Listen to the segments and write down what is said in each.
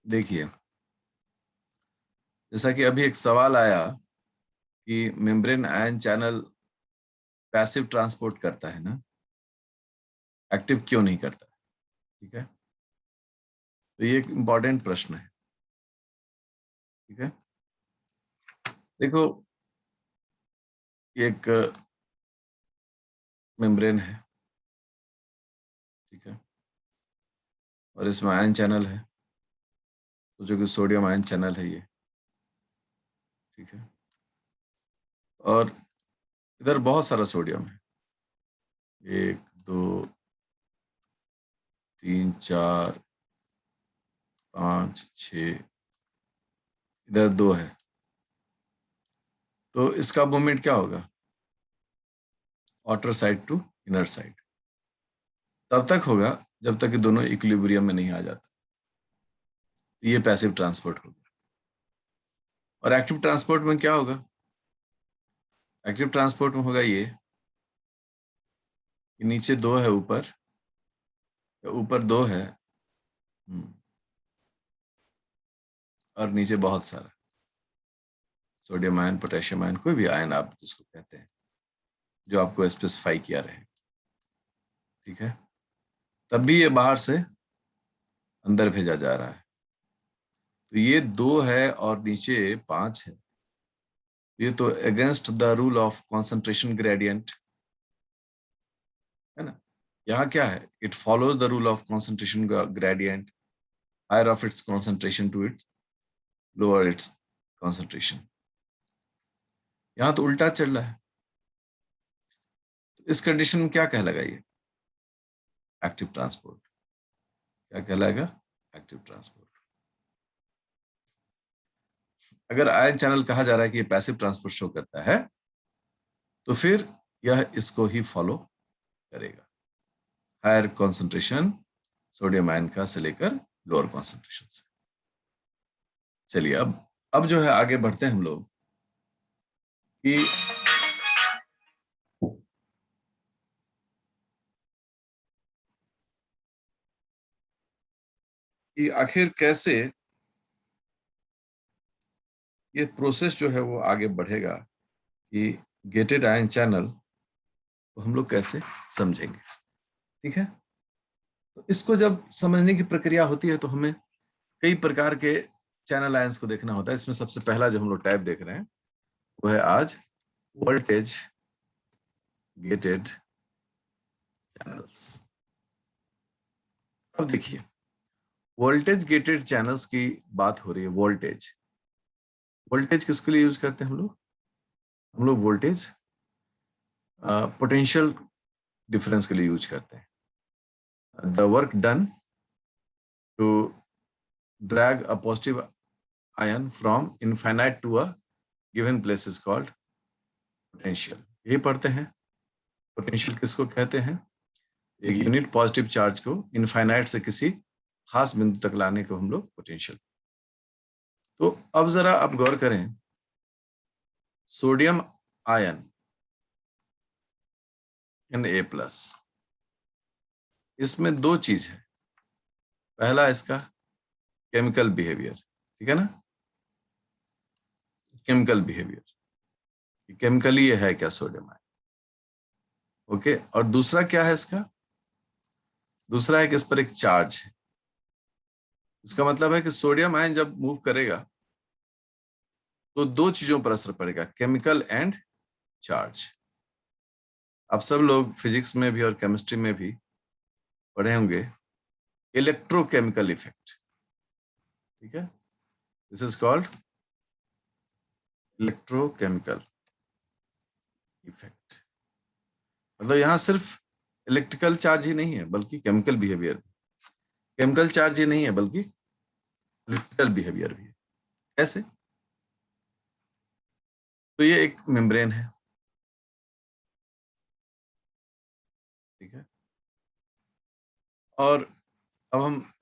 देखिए, जैसा कि अभी एक सवाल आया कि membrane ion channel passive transport करता है ना, एक्टिव क्यों नहीं करता? ठीक है, तो ये एक इम्पॉर्टेंट प्रश्न है। ठीक है, देखो, एक मेम्ब्रेन है, ठीक है, और इसमें आयन चैनल है, तो जो कि सोडियम आयन चैनल है ये। ठीक है, और इधर बहुत सारा सोडियम है, 1 2 3 4 5 6, इधर 2 है। तो इसका मूवमेंट क्या होगा? Outer side to inner side तब तक होगा जब तक कि दोनों इक्विलिब्रियम में नहीं आ जाता। ये पैसिव ट्रांसपोर्ट होगा। और एक्टिव ट्रांसपोर्ट में क्या होगा? एक्टिव ट्रांसपोर्ट में होगा ये कि नीचे 2 है, ऊपर ऊपर 2 है, और नीचे बहुत सारा सोडियम आयन, पोटेशियम आयन, कोई भी आयन आप जिसको कहते हैं, जो आपको स्पेसिफाई किया रहे। ठीक है, तब भी ये बाहर से अंदर भेजा जा रहा है। तो ये 2 है और नीचे 5 है। ये तो against the rule of concentration gradient है ना। यहाँ क्या है? It follows the rule of concentration gradient, higher of its concentration to it lower its concentration. यहाँ तो उल्टा चल रहा है। तो इस कंडीशन में क्या कहलाएगा? ये एक्टिव ट्रांसपोर्ट। क्या कहलाएगा? Active transport. अगर आयन चैनल कहा जा रहा है कि ये पैसिव ट्रांसपोर्ट शो करता है, तो फिर यह इसको ही फॉलो करेगा, हायर कॉन्सेंट्रेशन सोडियम आयन का से लेकर लोअर कॉन्सेंट्रेशन से। चलिए, अब जो है आगे बढ़ते हैं हम लोग कि आखिर कैसे ये प्रोसेस जो है वो आगे बढ़ेगा, कि गेटेड आयन चैनल तो हम लोग कैसे समझेंगे। ठीक है, तो इसको जब समझने की प्रक्रिया होती है तो हमें कई प्रकार के चैनल आयंस को देखना होता है। इसमें सबसे पहला जो हम लोग टाइप देख रहे हैं वो है आज वोल्टेज गेटेड चैनल्स। अब देखिए, वोल्टेज गेटेड चैनल्स की बात हो रही है। वोल्टेज वोल्टेज किसके लिए यूज करते हैं हम लोग वोल्टेज पोटेंशियल डिफरेंस के लिए यूज करते हैं। The work done to drag a positive ion from infinite to a given place is called potential. यही पढ़ते हैं। पोटेंशियल किसको कहते हैं? एक यूनिट पॉजिटिव चार्ज को इनफाइनाइट से किसी खास बिंदु तक लाने को हम लोग पोटेंशियल। तो अब जरा आप गौर करें, सोडियम आयन Na+, इसमें 2 चीज है। पहला इसका केमिकल बिहेवियर, ठीक है ना, केमिकल बिहेवियर, केमिकली ये है क्या सोडियम आयन। ओके, और दूसरा क्या है इसका? दूसरा है कि इस पर एक चार्ज है। इसका मतलब है कि सोडियम आयन जब मूव करेगा तो 2 चीजों पर असर पड़ेगा, केमिकल एंड चार्ज। आप सब लोग फिजिक्स में भी और केमिस्ट्री में भी पढ़े होंगे इलेक्ट्रोकेमिकल इफेक्ट। ठीक है, this is called electrochemical effect. मतलब यहां सिर्फ इलेक्ट्रिकल चार्ज ही नहीं है बल्कि केमिकल बिहेवियर, केमिकल चार्ज ही नहीं है बल्कि इलेक्ट्रिकल बिहेवियर भी है। कैसे? तो ये एक मेम्ब्रेन है, ठीक है, और अब हम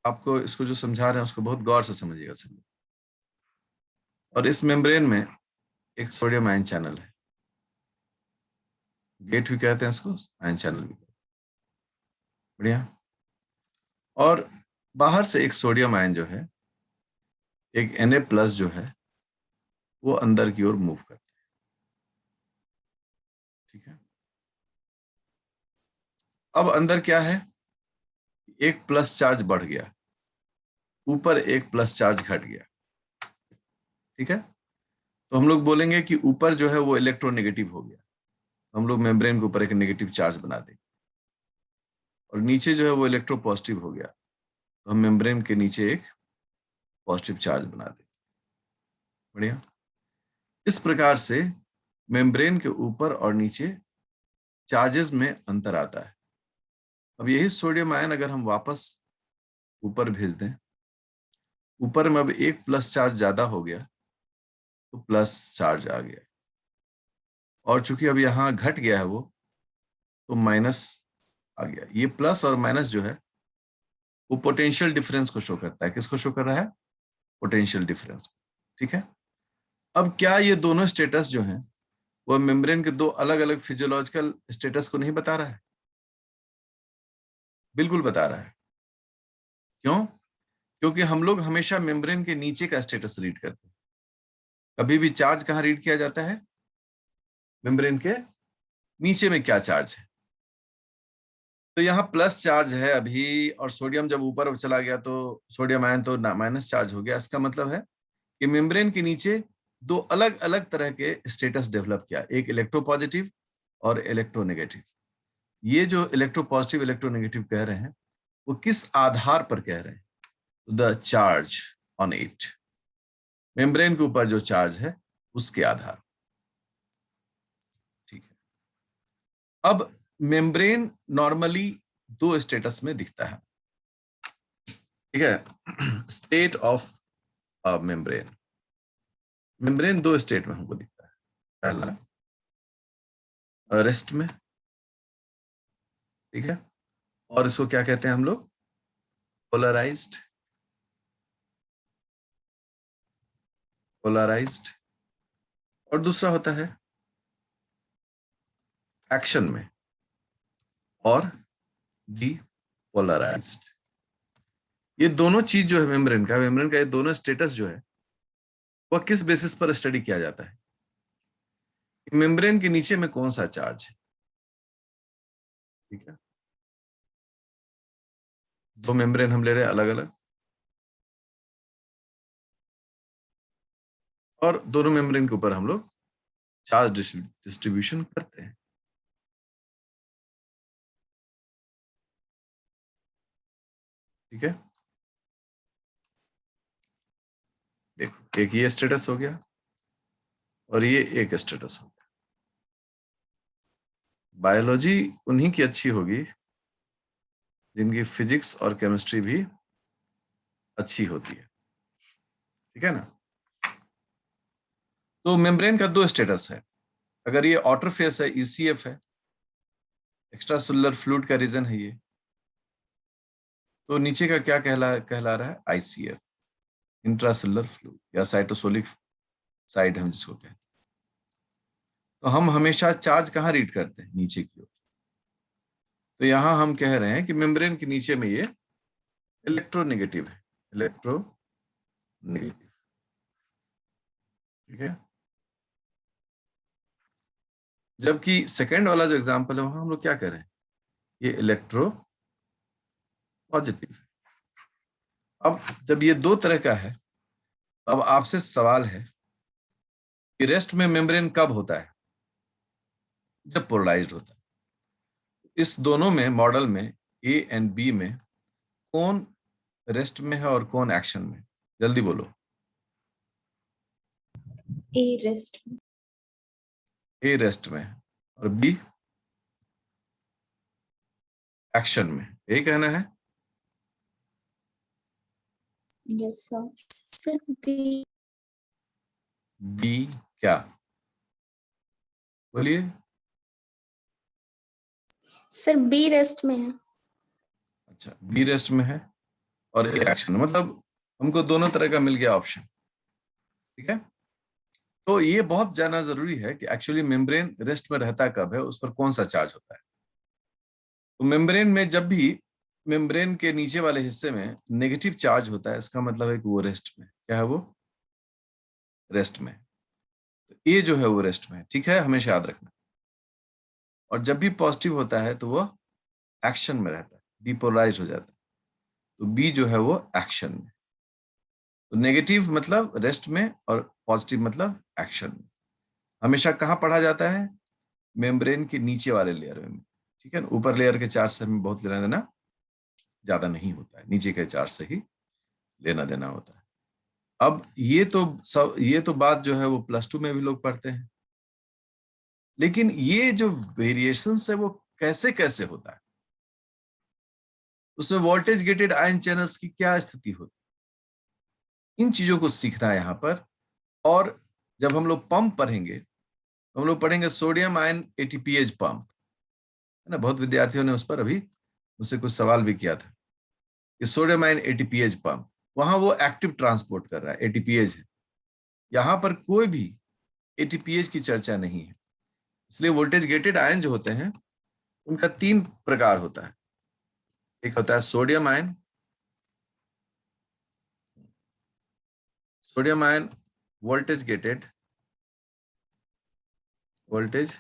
आपको इसको जो समझा रहे हैं उसको बहुत गौर से समझिएगा सब। और इस मेम्ब्रेन में एक सोडियम आयन चैनल है, गेट भी कहते हैं इसको, आयन चैनल भी। बढ़िया। और बाहर से एक सोडियम आयन जो है, एक Na+ जो है, वो अंदर की ओर मूव करता है। ठीक है, अब अंदर क्या है, एक प्लस चार्ज बढ़ गया, ऊपर एक प्लस चार्ज घट गया। ठीक है, तो हम लोग बोलेंगे कि ऊपर जो है वो इलेक्ट्रोनेगेटिव हो गया, हम लोग मेम्ब्रेन के ऊपर एक नेगेटिव चार्ज बना देंगे, और नीचे जो है वो इलेक्ट्रोपॉजिटिव हो गया, तो हम मेम्ब्रेन के नीचे एक पॉजिटिव चार्ज बना देंगे। बढ़िया। इस प्रकार से मेम्ब्रेन के ऊपर और नीचे चार्जेस में अंतर आता है। अब यही सोडियम आयन अगर हम वापस ऊपर भेज दें, ऊपर में अब एक प्लस चार्ज ज्यादा हो गया, तो प्लस चार्ज आ गया, और चूंकि अब यहाँ घट गया है वो, तो माइनस आ गया। ये प्लस और माइनस जो है वो पोटेंशियल डिफरेंस को शो करता है। किसको शो कर रहा है? Potential difference. ठीक है, अब क्या ये दोनों स्टेटस जो हैं वो मेम्ब्रेन के दो अलग अलग फिजियोलॉजिकल स्टेटस को नहीं बता रहा है? बिल्कुल बता रहा है। क्यों? क्योंकि हम लोग हमेशा मेम्ब्रेन के नीचे का स्टेटस रीड करते हैं। कभी भी चार्ज कहाँ रीड किया जाता है? मेम्ब्रेन के नीचे में क्या चार्ज है? तो यहाँ प्लस चार्ज है अभी, और सोडियम जब ऊपर चला गया तो सोडियम आयन तो माइनस चार्ज हो गया। इसका मतलब है कि मेम्ब्रेन के नीचे दो अलग अलग तरह के स्टेटस डेवलप किया, एक इलेक्ट्रोपॉजिटिव और इलेक्ट्रोनेगेटिव। ये जो इलेक्ट्रोपॉजिटिव इलेक्ट्रोनेगेटिव कह रहे हैं, वो किस आधार पर कह रहे हैं? The charge on it, membrane के ऊपर जो चार्ज है उसके आधार। ठीक है, अब मेम्ब्रेन नॉर्मली दो स्टेटस में दिखता है। ठीक है, स्टेट ऑफ मेम्ब्रेन, मेम्ब्रेन दो स्टेट में हमको दिखता है। पहला रेस्ट में, ठीक है, और इसको क्या कहते हैं हम लोग? Polarised, polarised. और दूसरा होता है एक्शन में, और डीपोलराइज्ड। ये दोनों चीज जो है मेम्ब्रेन का ये दोनों स्टेटस जो है वह किस बेसिस पर स्टडी किया जाता है? मेम्ब्रेन के नीचे में कौन सा चार्ज है। ठीक है, दो मेम्ब्रेन हम ले रहे हैं अलग अलग, और दोनों मेम्ब्रेन के ऊपर हम लोग चार्ज डिस्ट्रीब्यूशन करते हैं। ठीक है, देखो एक ये स्टेटस हो गया और ये एक स्टेटस हो गया। बायोलॉजी उन्हीं की अच्छी होगी जिनकी फिजिक्स और केमिस्ट्री भी अच्छी होती है। ठीक है ना? तो मेम्ब्रेन का दो स्टेटस है। अगर ये आउटर फेस है, ECF है, एक्स्ट्रा सेलुलर फ्लूइड का रीजन है ये, तो नीचे का क्या कहला रहा है? ICF, इंट्रासेलुलर फ्लूइड, या साइटोसोलिक साइड हम जिसको कहते हैं। तो हम हमेशा चार्ज कहाँ रीड करते हैं? नीचे की ओर। तो यहां हम कह रहे हैं कि मेम्ब्रेन के नीचे में ये इलेक्ट्रोनेगेटिव है, इलेक्ट्रोनेगेटिव। ठीक है, जबकि सेकेंड वाला जो एग्जांपल है वहां हम लोग क्या कह रहे हैं? ये इलेक्ट्रो पॉजिटिव। अब जब ये दो तरह का है, अब आपसे सवाल है कि रेस्ट में मेम्ब्रेन कब होता है? जब पोलराइज्ड होता है। इस दोनों में, मॉडल में, A एंड B में कौन रेस्ट में है और कौन एक्शन में? जल्दी बोलो। ए रेस्ट में। A रेस्ट में है और B एक्शन में, यही कहना है? Yes sir. बी। B क्या? बोलिए। सर बी रेस्ट में है। अच्छा, B रेस्ट में है और A एक्शन में, मतलब हमको दोनों तरह का मिल गया ऑप्शन। ठीक है, तो ये बहुत जानना जरूरी है कि एक्चुअली मेम्ब्रेन रेस्ट में रहता कब है, उस पर कौन सा चार्ज होता है। तो मेम्ब्रेन में जब भी मेम्ब्रेन के नीचे वाले हिस्से में नेगेटिव चार्ज होता है, इसका मतलब है कि वो रेस्ट में, क्या है वो, रेस्ट में। तो ये जो है वो रेस्ट में है, ठीक है, हमेशा याद रखना। और जब भी पॉजिटिव होता है तो वो एक्शन में रहता है, डिपोलराइज हो जाता है। तो बी जो है वो एक्शन में। तो नेगेटिव मतलब रेस्ट में और पॉजिटिव मतलब एक्शन में। हमेशा कहाँ पढ़ा जाता है, मेम्ब्रेन के नीचे वाले लेयर में, ठीक है। ऊपर लेयर के चार्ज से हमें बहुत लेना देना ज्यादा नहीं होता है, नीचे के चार्ज से ही लेना देना होता है। अब ये तो बात जो है वो +2 में भी लोग पढ़ते हैं, लेकिन ये जो वेरिएशन है वो कैसे कैसे होता है, उसमें वोल्टेज गेटेड आयन चैनल्स की क्या स्थिति होती है, इन चीजों को सीखना है यहाँ पर। और जब हम लोग पंप पढ़ेंगे तो हम लोग पढ़ेंगे सोडियम आयन एटीपीएज पंप, है ना। बहुत विद्यार्थियों ने उस पर अभी मुझसे कुछ सवाल भी किया था कि सोडियम आयन एटीपीएज पंप, वहां वो एक्टिव ट्रांसपोर्ट कर रहा है, एटीपीएज है। यहाँ पर कोई भी एटीपीएज की चर्चा नहीं है। इसलिए वोल्टेज गेटेड आयन जो होते हैं उनका 3 प्रकार होता है। एक होता है sodium ion, sodium ion voltage gated, voltage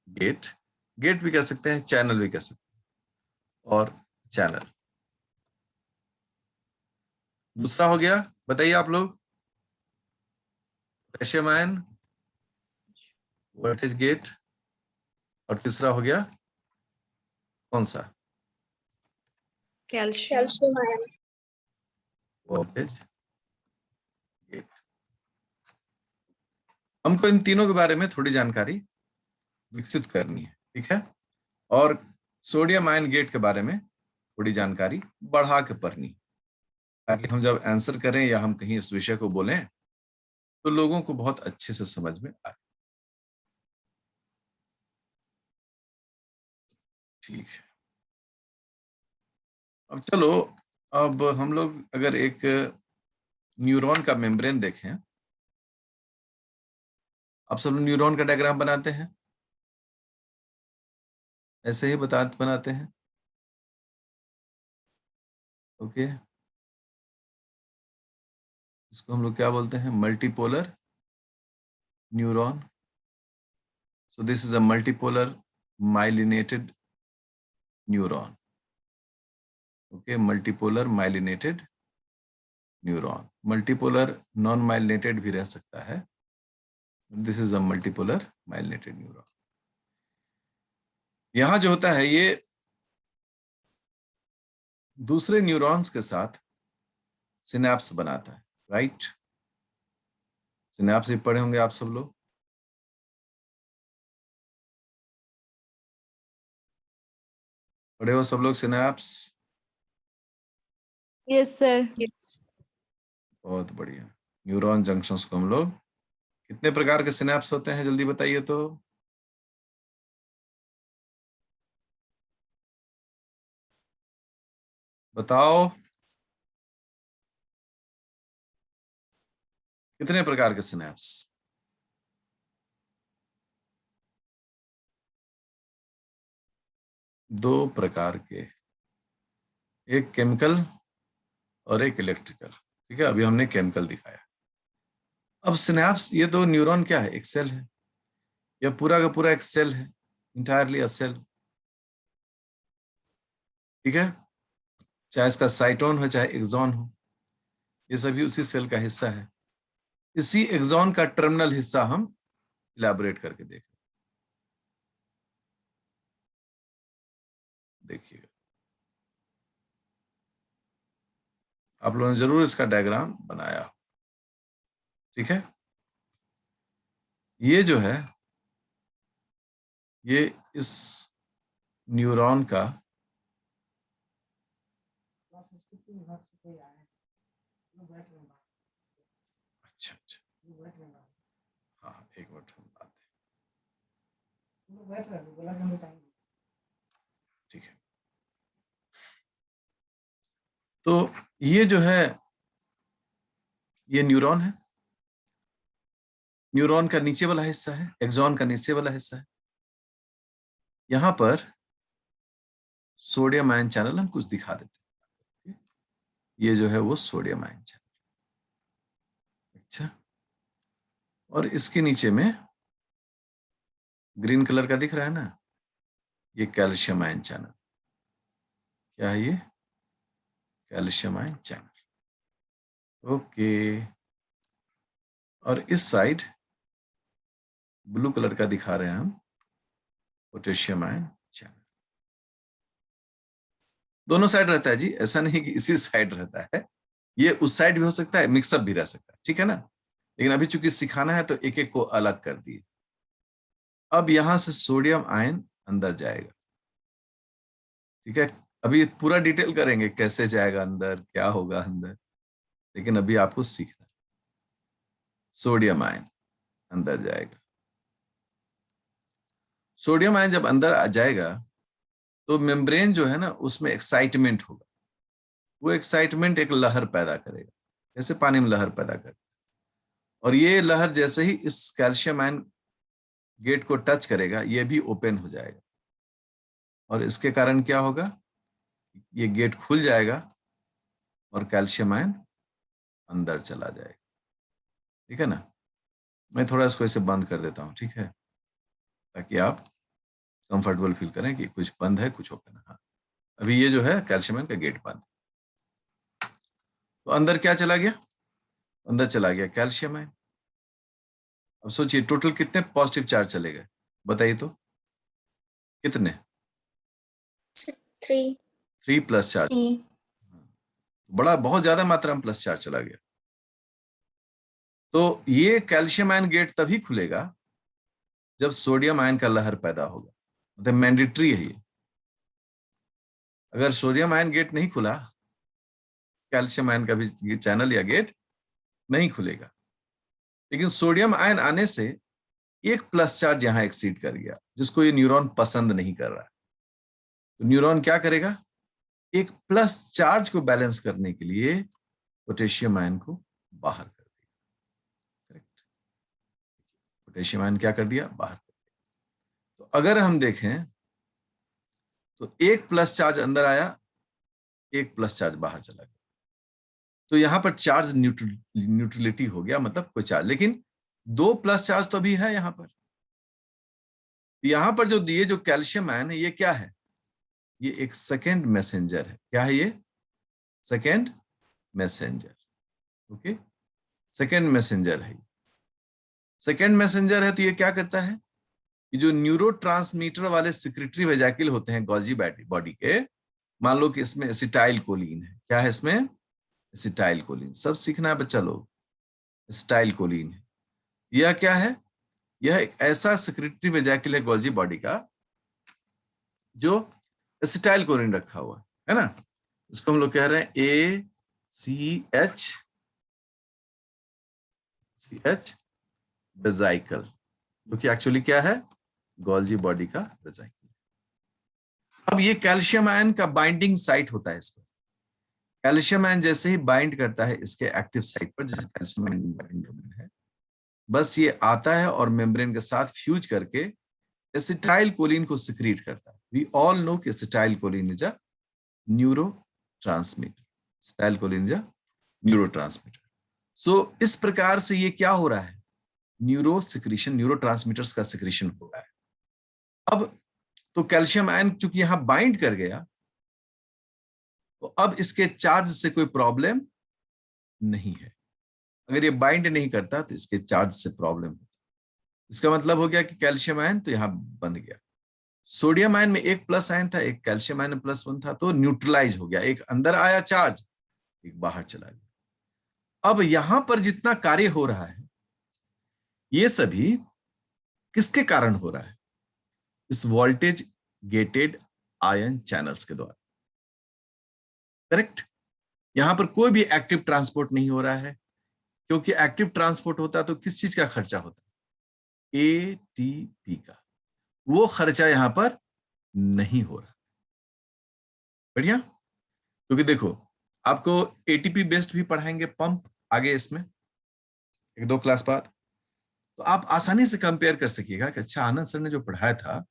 gate, gate भी कह सकते हैं, चैनल भी कह सकते हैं, और चैनल। दूसरा हो गया, बताइए आप लोग, पोटेशियम आयन वोल्टेज गेट, और तीसरा हो गया कौन सा, कैल्शियम आयन। Voltage gate. हमको इन तीनों के बारे में थोड़ी जानकारी विकसित करनी है, ठीक है। और सोडियम आयन गेट के बारे में थोड़ी जानकारी बढ़ा के पढ़नी, ताकि हम जब आंसर करें या हम कहीं इस विषय को बोलें तो लोगों को बहुत अच्छे से समझ में आए। ठीक है, अब चलो, अब हम लोग अगर एक न्यूरॉन का मेम्ब्रेन देखें, आप सब न्यूरॉन का डायग्राम बनाते हैं, ऐसे ही बनाते हैं, ओके। इसको हम लोग क्या बोलते हैं, multipolar neuron. So this is a multipolar myelinated neuron, okay, multipolar myelinated neuron. Multipolar non myelinated भी रह सकता है, this is a multipolar myelinated neuron. यहां जो होता है ये दूसरे न्यूरॉन्स के साथ सिनेप्स बनाता है, राइट। सिनेप्स भी पढ़े होंगे आप सब लोग, पढ़े हो सब लोग सिनेप्स? Yes sir. बहुत बढ़िया। न्यूरॉन जंक्शंस को हम लोग, कितने प्रकार के सिनेप्स होते हैं जल्दी बताइए तो? बताओ, कितने प्रकार के सिनेप्स? दो प्रकार के, एक केमिकल और एक इलेक्ट्रिकल, ठीक है। अभी हमने केमिकल दिखाया। अब सिनेप्स, ये दो न्यूरॉन क्या है, एक सेल है, यह पूरा का पूरा एक सेल है, इंटायरली अ सेल, ठीक है। चाहे इसका साइटोन हो चाहे एक्सॉन हो, ये सभी उसी सेल का हिस्सा है। इसी एक्सॉन का टर्मिनल हिस्सा हम इलैबोरेट करके देखिएगा। आप लोगों ने जरूर इसका डायग्राम बनाया, ठीक है। ये जो है, ये इस न्यूरॉन का अच्छा अच्छा, हाँ एक मिनट हम आते हैं, ठीक है। तो ये जो है ये न्यूरॉन है, न्यूरॉन का नीचे वाला हिस्सा है, एक्सॉन का नीचे वाला हिस्सा है। यहां पर सोडियम आयन चैनल हम कुछ दिखा देते हैं। ये जो है वो सोडियम आयन चैनल। अच्छा, और इसके नीचे में ग्रीन कलर का दिख रहा है ना, ये कैल्शियम आयन चैनल। क्या है ये? Calcium ion channel. ओके, और इस साइड ब्लू कलर का दिखा रहे हैं हम, पोटेशियम आयन चैनल। दोनों साइड रहता है जी, ऐसा नहीं कि इसी साइड रहता है, ये उस साइड भी हो सकता है, मिक्सअप भी रह सकता है, ठीक है ना। लेकिन अभी चूंकि सिखाना है तो एक एक को अलग कर दिए। अब यहां से सोडियम आयन अंदर जाएगा, ठीक है। अभी पूरा डिटेल करेंगे कैसे जाएगा अंदर, क्या होगा अंदर, लेकिन अभी आपको सीखना है। सोडियम आयन अंदर जाएगा। सोडियम आयन जब अंदर आ जाएगा तो मेम्ब्रेन जो है ना उसमें एक्साइटमेंट होगा। वो एक्साइटमेंट एक लहर पैदा करेगा, जैसे पानी में लहर पैदा करता है। और ये लहर जैसे ही इस कैल्शियम आयन गेट को टच करेगा, ये भी ओपन हो जाएगा, और इसके कारण क्या होगा, ये गेट खुल जाएगा और कैल्शियम आयन अंदर चला जाएगा, ठीक है ना। मैं थोड़ा इसको ऐसे बंद कर देता हूं, ठीक है, ताकि आप कंफर्टेबल फील करें कि कुछ बंद है कुछ ओपन है। हाँ, अभी ये जो है कैल्शियम आयन का गेट बंद, तो अंदर क्या चला गया, अंदर चला गया कैल्शियम आयन। अब सोचिए टोटल कितने पॉजिटिव चार्ज चले गए, बताइए तो कितने? 3 3 प्लस चार्ज। बड़ा बहुत ज्यादा मात्रा में प्लस चार्ज चला गया। तो ये कैल्शियम आयन गेट तभी खुलेगा जब सोडियम आयन का लहर पैदा होगा, मतलब मैंडेटरी है ये। अगर सोडियम आयन गेट नहीं खुला, कैल्शियम आयन का भी चैनल या गेट नहीं खुलेगा। लेकिन सोडियम आयन आने से एक प्लस चार्ज यहां एक्सीड कर गया, जिसको ये न्यूरॉन पसंद नहीं कर रहा है। तो न्यूरॉन क्या करेगा, एक प्लस चार्ज को बैलेंस करने के लिए पोटेशियम आयन को बाहर कर दिया। करेक्ट, पोटेशियम आयन क्या कर दिया, बाहर कर दिया। तो अगर हम देखें तो एक प्लस चार्ज अंदर आया, एक प्लस चार्ज बाहर चला गया, तो यहां पर चार्ज न्यूट्रलिटी हो गया, मतलब कोई चार्ज। लेकिन 2 प्लस चार्ज तो भी है यहां पर। यहां पर जो ये जो कैल्शियम आयन है, ये क्या है, ये एक सेकेंड मैसेंजर है। क्या है ये, second messenger. Okay, second messenger है। सेकेंड मैसेंजर है तो ये क्या करता है कि जो न्यूरोट्रांसमीटर वाले सिक्रेटरी वेजाइकल होते हैं गोल्जी बॉडी के, मान लो कि इसमें एसिटाइल कोलिन है। क्या है इसमें, एसिटाइल कोलिन। सब सीखना है बच्चा लोग, एसिटाइल कोलिन है। यह क्या है, यह एक ऐसा सिक्रेटरी वेजाइकल है गोल्जी बॉडी का जो एसिटाइल कोलिन रखा हुआ है ना। इसको हम लोग कह रहे हैं ACH वेजाइकल, जो कि एक्चुअली क्या है, गोल्जी बॉडी का वेजाइकल। अब ये कैल्शियम आयन का बाइंडिंग साइट होता है। इसको कैल्शियम आयन जैसे ही बाइंड करता है इसके एक्टिव साइट पर, जैसे कैल्शियम आयन है, बस ये आता है और मेम्ब्रेन के साथ फ्यूज करके एसिटाइल कोलिन को सिक्रीट करता है। वी ऑल नो कि acetylcholine is a neurotransmitter. Acetylcholine is a neurotransmitter. So इस प्रकार से ये क्या हो रहा है, न्यूरो सिक्रीशन, न्यूरोट्रांसमीटर्स का सिक्रीशन हो रहा है। अब तो कैल्शियम आयन चूंकि यहां बाइंड कर गया, तो अब इसके चार्ज से कोई प्रॉब्लम नहीं है। अगर ये बाइंड नहीं करता तो इसके चार्ज से प्रॉब्लम है। इसका मतलब हो गया कि कैल्शियम आयन तो यहां बंद गया। सोडियम आयन में एक प्लस आयन था, एक कैल्शियम आयन में +1 था, तो न्यूट्रलाइज हो गया। एक अंदर आया चार्ज, एक बाहर चला गया। अब यहां पर जितना कार्य हो रहा है, ये सभी किसके कारण हो रहा है, इस वोल्टेज गेटेड आयन चैनल्स के द्वारा। करेक्ट, यहां पर कोई भी एक्टिव ट्रांसपोर्ट नहीं हो रहा है, क्योंकि एक्टिव ट्रांसपोर्ट होता तो किस चीज का खर्चा होता, ATP का। वो खर्चा यहां पर नहीं हो रहा। बढ़िया, क्योंकि देखो आपको ATP बेस्ड भी पढ़ाएंगे पंप आगे, इसमें 1-2 क्लास बाद, तो आप आसानी से कंपेयर कर सकिएगा कि अच्छा आनंद सर ने जो पढ़ाया था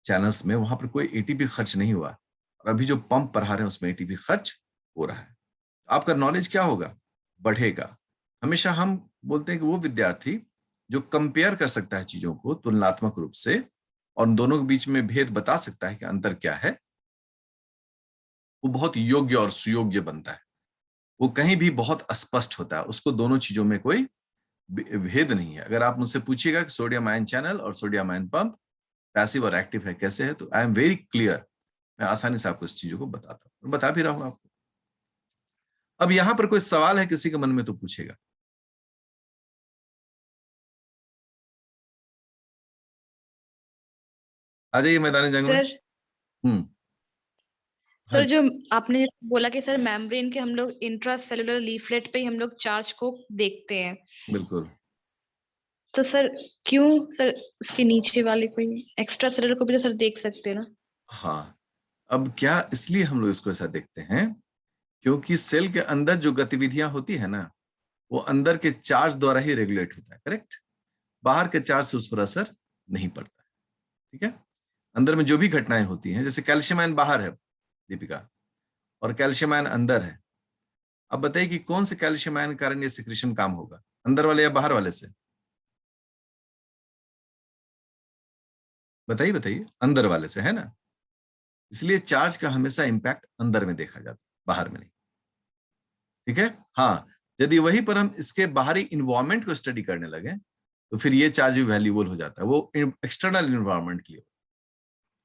चैनल्स में, वहां पर कोई ATP खर्च नहीं हुआ, और अभी जो पंप बढ़ा रहे हैं उसमें एटीपी खर्च हो रहा है। आपका नॉलेज क्या होगा, बढ़ेगा। हमेशा हम बोलते हैं कि वो विद्यार्थी जो कंपेयर कर सकता है चीजों को तुलनात्मक रूप से और दोनों के बीच में भेद बता सकता है कि अंतर क्या है, वो बहुत योग्य और सुयोग्य बनता है। वो कहीं भी बहुत अस्पष्ट होता है, उसको दोनों चीजों में कोई भेद नहीं है। अगर आप मुझसे पूछिएगा कि सोडियम आयन चैनल और सोडियम आयन पंप पैसिव और एक्टिव है कैसे है, तो आई एम वेरी क्लियर, मैं आसानी से आपको इस चीजों को बताता हूं, बता भी रहा हूं आपको। अब यहां पर कोई सवाल है किसी के मन में तो पूछेगा। आ जाइए मैदानी जंग में। सर हम्म। हाँ सर जी, जो आपने बोला कि सर मेम्ब्रेन के हम लोग इंट्रा सेलुलर लीफलेट पे ही हम लोग चार्ज को देखते हैं, बिल्कुल। तो सर क्यों सर उसके नीचे वाले कोई एक्स्ट्रा सेलुलर को भी तो सर देख सकते हैं ना? हाँ, अब क्या इसलिए हम लोग इसको ऐसा देखते हैं क्योंकि सेल के अंदर जो गतिविधियां होती है ना, वो अंदर के चार्ज द्वारा ही रेगुलेट होता है, करेक्ट। बाहर के चार्ज से उस पर असर नहीं पड़ता है, ठीक है। अंदर में जो भी घटनाएं होती हैं, जैसे कैल्शियम आयन बाहर है दीपिका, और कैल्शियम आयन अंदर है। अब बताइए कि कौन से कैल्शियम आयन के कारण ये सिक्रेशन काम होगा, अंदर वाले या बाहर वाले से? बताइए बताइए, अंदर वाले से है ना। इसलिए चार्ज का हमेशा इंपैक्ट अंदर में देखा जाता है, बाहर में नहीं, ठीक है। हाँ, यदि वहीं पर हम इसके बाहरी इन्वायरमेंट को स्टडी करने लगे तो फिर ये चार्ज भी वैल्यूबल हो जाता है, वो एक्सटर्नल इन्वायरमेंट के लिए।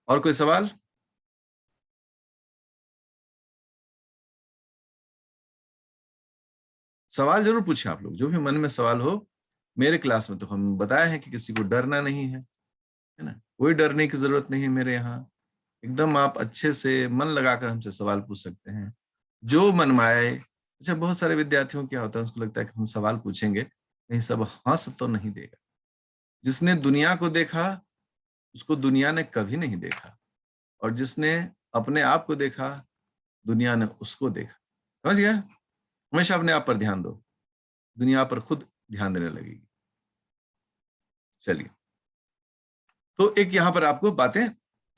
और कोई सवाल? सवाल जरूर पूछें आप लोग, जो भी मन में सवाल हो। मेरे क्लास में तो हम बताए हैं कि किसी को डरना नहीं है ना, कोई डरने की जरूरत नहीं है मेरे यहाँ। एकदम आप अच्छे से मन लगाकर हमसे सवाल पूछ सकते हैं, जो मन में आए। अच्छा, बहुत सारे विद्यार्थियों को क्या होता है, उसको लगता है कि हम सवाल पूछेंगे कहीं सब हंस तो नहीं देगा। जिसने दुनिया को देखा उसको दुनिया ने कभी नहीं देखा, और जिसने अपने आप को देखा दुनिया ने उसको देखा। समझ गया? हमेशा अपने आप पर ध्यान दो, दुनिया पर खुद ध्यान देने लगेगी। चलिए, तो एक यहां पर आपको बातें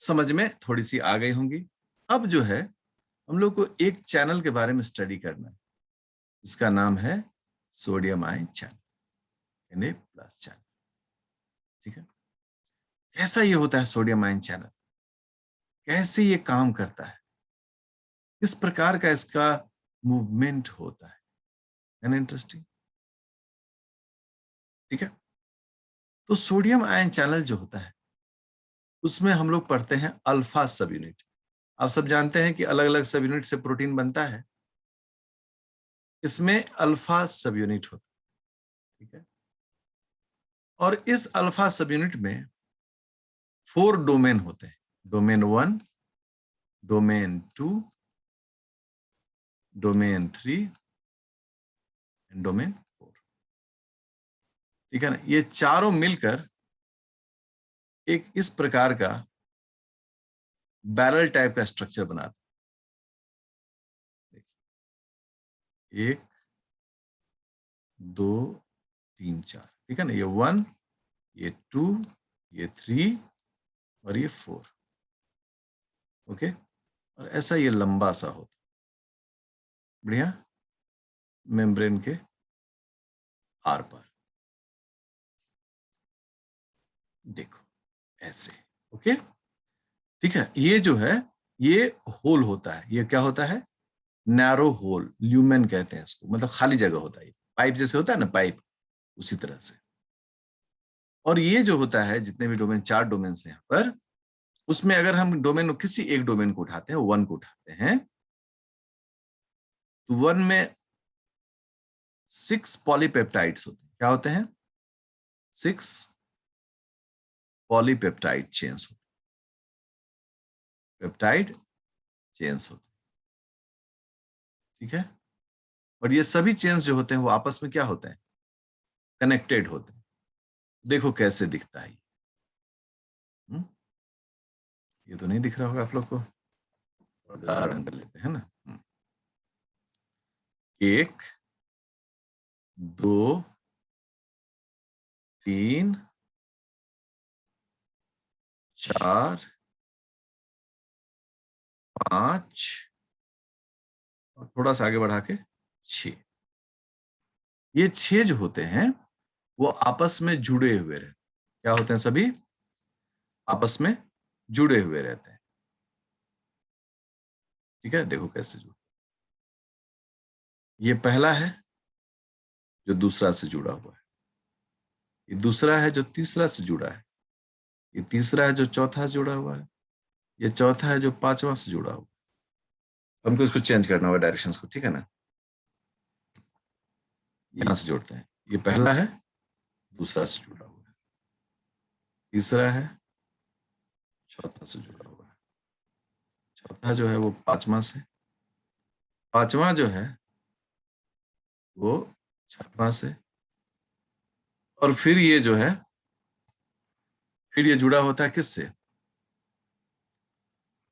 समझ में थोड़ी सी आ गई होंगी। अब जो है हम लोग को एक चैनल के बारे में स्टडी करना है, इसका नाम है sodium ion channel, Na+ channel, ठीक है। कैसा ये होता है सोडियम आयन चैनल, कैसे ये काम करता है, किस प्रकार का इसका मूवमेंट होता है ना, इंटरेस्टिंग, ठीक है। तो सोडियम आयन चैनल जो होता है उसमें हम लोग पढ़ते हैं अल्फा सब यूनिट। आप सब जानते हैं कि अलग अलग सब यूनिट से प्रोटीन बनता है, इसमें अल्फा सब यूनिट होता है, ठीक है। और इस अल्फा सब यूनिट में 4 डोमेन होते हैं, domain 1, domain 2, domain 3 and domain 4, ठीक है ना। ये चारों मिलकर एक इस प्रकार का बैरल टाइप का स्ट्रक्चर बनाते हैं। देखिए, 1 2 3 4, ठीक है ना। ये 1, ये 2, ये 3 और ये 4, ओके। और ऐसा ये लंबा सा होता, बढ़िया, मेम्ब्रेन के आर पार, देखो ऐसे, ओके, ठीक है। ये जो है ये होल होता है, ये क्या होता है, नैरो होल, ल्यूमेन कहते हैं इसको, मतलब खाली जगह होता है, पाइप जैसे होता है ना, पाइप, उसी तरह से। और ये जो होता है जितने भी डोमेन, 4 डोमेन है यहाँ पर, उसमें अगर हम डोमेन, किसी एक डोमेन को उठाते हैं, 1 को उठाते हैं, तो 1 में 6 पॉलीपेप्टाइड्स होते हैं। क्या होते हैं? 6 पॉलीपेप्टाइड चेन्स होते हैं, पेप्टाइड चेन्स होते हैं, ठीक है। और ये सभी चेन्स जो होते हैं वो आपस में क्या होते हैं, कनेक्टेड होते हैं। देखो कैसे दिखता है। हुँ? ये तो नहीं दिख रहा होगा आप लोग को, उदाहरण कर लेते हैं ना। 1 2 3 4 5 और थोड़ा सा आगे बढ़ा के 6। ये 6 जो होते हैं वो आपस में जुड़े हुए रहते हैं। क्या होते हैं? सभी आपस में जुड़े हुए रहते हैं। ठीक है, देखो कैसे जुड़े। ये पहला है जो दूसरा से जुड़ा हुआ है, ये दूसरा है जो तीसरा से जुड़ा है, ये तीसरा है जो चौथा जुड़ा हुआ है, ये चौथा है जो पांचवा से जुड़ा हुआ है। हमको इसको चेंज करना होगा डायरेक्शंस को, ठीक है ना। यहां से जोड़ते हैं, ये पहला है दूसरा से जुड़ा हुआ है, तीसरा है चौथा से जुड़ा हुआ है, चौथा जो है वो पांचवा से, पांचवा जो है वो छठवां से, और फिर ये जो है फिर ये जुड़ा होता है किससे?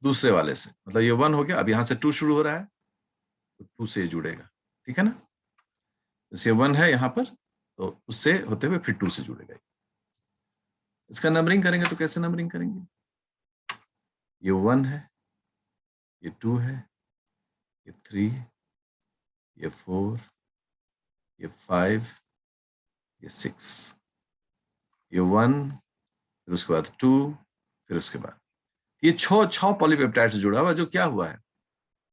दूसरे वाले से। मतलब ये 1 हो गया, अब यहां से 2 शुरू हो रहा है तो 2 से ये जुड़ेगा, ठीक है ना। जैसे 1 है यहाँ पर तो उससे होते हुए फिर 2 से जुड़ेगा। इसका नंबरिंग करेंगे तो कैसे नंबरिंग करेंगे? ये 1 है, ये 2 है, ये 3, ये 4, ये 5, ये 6, ये 1, फिर उसके बाद 2, फिर उसके बाद ये 6 पॉलीपेप्टाइड से जुड़ा हुआ जो क्या हुआ है,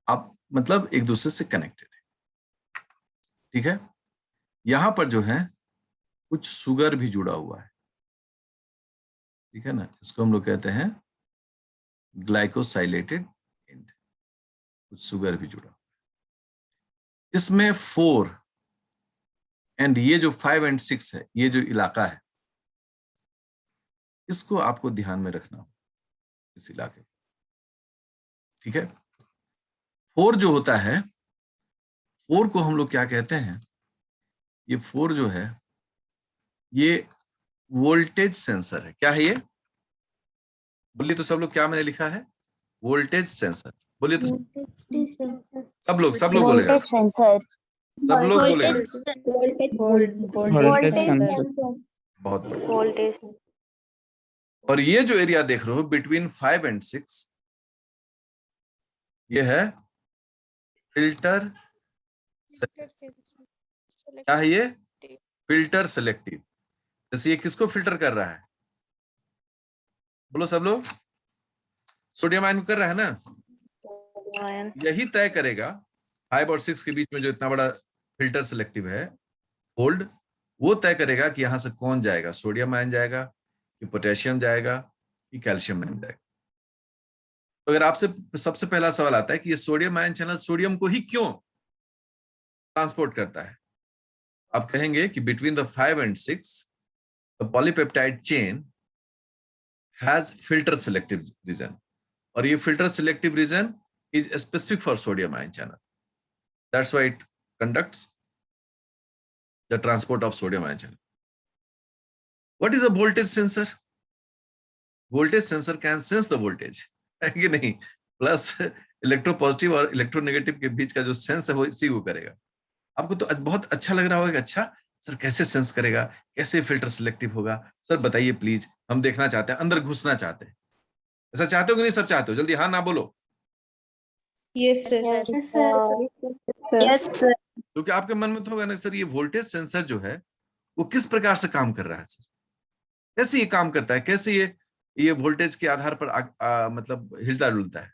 आप मतलब एक दूसरे से कनेक्टेड है। ठीक है, यहां पर जो है कुछ सुगर भी जुड़ा हुआ है, ठीक है ना। इसको हम लोग कहते हैं ग्लाइकोसाइलेटेड एंड, कुछ सुगर भी जुड़ा। इसमें 4 एंड ये जो 5 और 6 है, ये जो इलाका है, इसको आपको ध्यान में रखना हो इस इलाके। ठीक है, 4 जो होता है, 4 को हम लोग क्या कहते हैं? ये 4 जो है ये वोल्टेज सेंसर है। क्या है ये? बोलिए तो सब लोग, क्या मैंने लिखा है? Voltage sensor. बोलिए तो सब लोग बोलेगा, वोल्टेज सेंसर। सब लोग बोलेगा। Voltage sensor. बहुत बढ़िया। वोल्टेज। और ये जो एरिया देख रहे हो बिटवीन 5 और 6, ये है फिल्टर। क्या है ये? Filter selective. जैसे ये किसको फिल्टर कर रहा है? बोलो सब लोग। सोडियम आयन को कर रहा है ना। यही तय करेगा 5 और 6 के बीच में जो इतना बड़ा फिल्टर सेलेक्टिव है होल्ड, वो तय करेगा कि यहां से कौन जाएगा, सोडियम आयन जाएगा कि पोटेशियम जाएगा कि कैल्शियम आयन जाएगा। तो अगर आपसे सबसे पहला सवाल आता है कि ये सोडियम आयन चैनल सोडियम को ही क्यों ट्रांसपोर्ट करता है, आप कहेंगे कि बिटवीन द 5 और 6 the polypeptide chain has filter selective region, और ये filter selective region is specific for sodium ion channel, that's why it conducts the transport of sodium ion channel. What is a voltage sensor? Voltage sensor can sense the voltage, है कि नहीं? Plus electropositive और electronegative के बीच का जो sense है वो इसी को करेगा। आपको तो बहुत अच्छा लग रहा होगा कि अच्छा सर कैसे सेंस करेगा, कैसे फिल्टर सिलेक्टिव होगा, सर बताइए प्लीज, हम देखना चाहते हैं, अंदर घुसना चाहते हैं। ऐसा चाहते हो कि नहीं? सब चाहते हो? जल्दी हाँ ना बोलो। Yes sir. Yes sir. क्योंकि आपके मन में तो होगा ना सर ये वोल्टेज सेंसर जो है वो किस प्रकार से काम कर रहा है सर, कैसे ये काम करता है, कैसे ये वोल्टेज के आधार पर मतलब हिलता डुलता है,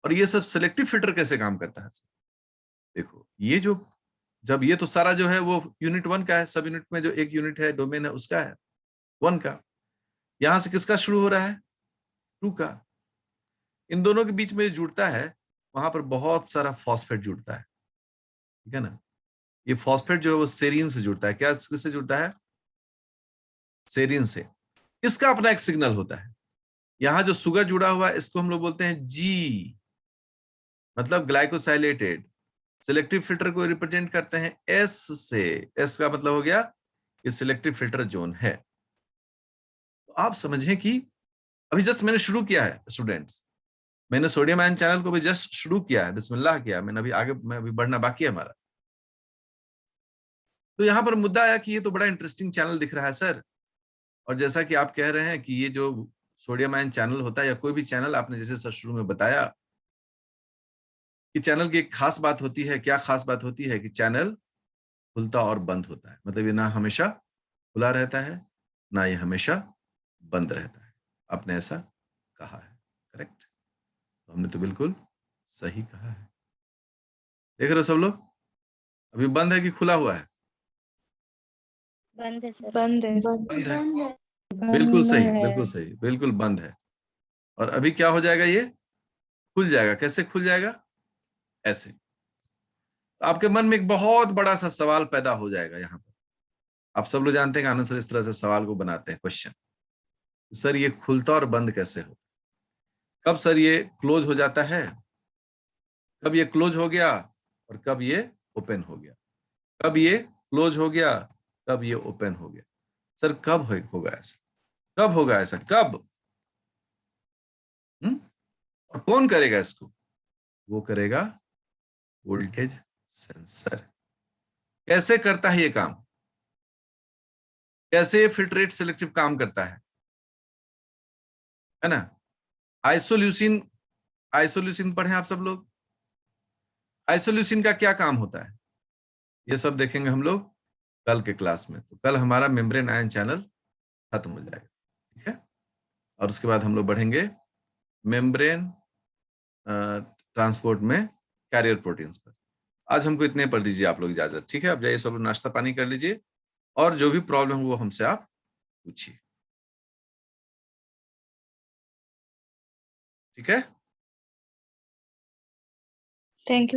और ये सब सिलेक्टिव फिल्टर कैसे काम करता है सर। देखो ये जो जब ये तो सारा जो है वो यूनिट 1 का है, सब यूनिट में जो एक यूनिट है डोमेन है उसका है 1 का। यहां से किसका शुरू हो रहा है? 2 का। इन दोनों के बीच में जुड़ता है, वहां पर बहुत सारा फॉस्फेट जुड़ता है, ठीक है ना। ये फॉस्फेट जो है वो सेरीन से जुड़ता है। क्या किससे जुड़ता है? सेरीन से। इसका अपना एक सिग्नल होता है। यहां जो सुगर जुड़ा हुआ है इसको हम लोग बोलते हैं जी, मतलब ग्लाइकोसाइलेटेड। सिलेक्टिव फिल्टर को रिप्रेजेंट करते हैं एस से। एस का मतलब हो गया ये सिलेक्टिव फिल्टर जोन है। तो आप समझें कि अभी जस्ट मैंने शुरू किया है स्टूडेंट्स, मैंने सोडियम आयन चैनल को भी जस्ट शुरू किया है, बिस्मिल्लाह किया मैंने, अभी आगे मैं अभी बढ़ना बाकी है हमारा। तो यहां पर मुद्दा आया कि ये तो बड़ा इंटरेस्टिंग चैनल दिख रहा है सर, और जैसा कि आप कह रहे हैं कि ये जो सोडियम आयन चैनल होता है या कोई भी चैनल, आपने जैसे सर शुरू में बताया कि चैनल की एक खास बात होती है। क्या खास बात होती है? कि चैनल खुलता और बंद होता है, मतलब ये ना हमेशा खुला रहता है ना ये हमेशा बंद रहता है। आपने ऐसा कहा है, करेक्ट? तो हमने तो बिल्कुल सही कहा है। देख रहे हो सब लोग, अभी बंद है कि खुला हुआ है? बंद है सर। बंद है। बंद है। बिल्कुल सही, बिल्कुल सही, बिल्कुल बंद है। और अभी क्या हो जाएगा? ये खुल जाएगा। कैसे खुल जाएगा? ऐसे। आपके मन में एक बहुत बड़ा सा सवाल पैदा हो जाएगा यहाँ पर। आप सब लोग जानते हैं कि आनंद सर इस तरह से सवाल को बनाते हैं, क्वेश्चन। सर ये खुलता और बंद कैसे होता? कब सर ये क्लोज हो जाता है? कब ये क्लोज हो गया और कब ये ओपन हो गया? कब ये क्लोज हो गया, कब ये ओपन हो गया? सर कब होगा ऐसा? कब होगा ऐसा? कब? और कौन करेगा इसको? वो करेगा वोल्टेज सेंसर। कैसे करता है ये काम? कैसे फिल्ट्रेट सिलेक्टिव काम करता है ना? आइसोल्यूसिन, आइसोल्यूसिन पढ़े आप सब लोग? आइसोल्यूसिन का क्या काम होता है? ये सब देखेंगे हम लोग कल के क्लास में। तो कल हमारा मेम्ब्रेन आयन चैनल खत्म हो जाएगा, ठीक है? और उसके बाद हम लोग बढ़ेंगे मेम्ब्रेन ट्रांसपोर्ट में कैरियर प्रोटीन्स पर। आज हमको इतने पढ़ दीजिए आप लोग, इजाजत, ठीक है? अब जाइए सब लोग नाश्ता पानी कर लीजिए और जो भी प्रॉब्लम वो हमसे आप पूछिए, ठीक है? Thank you.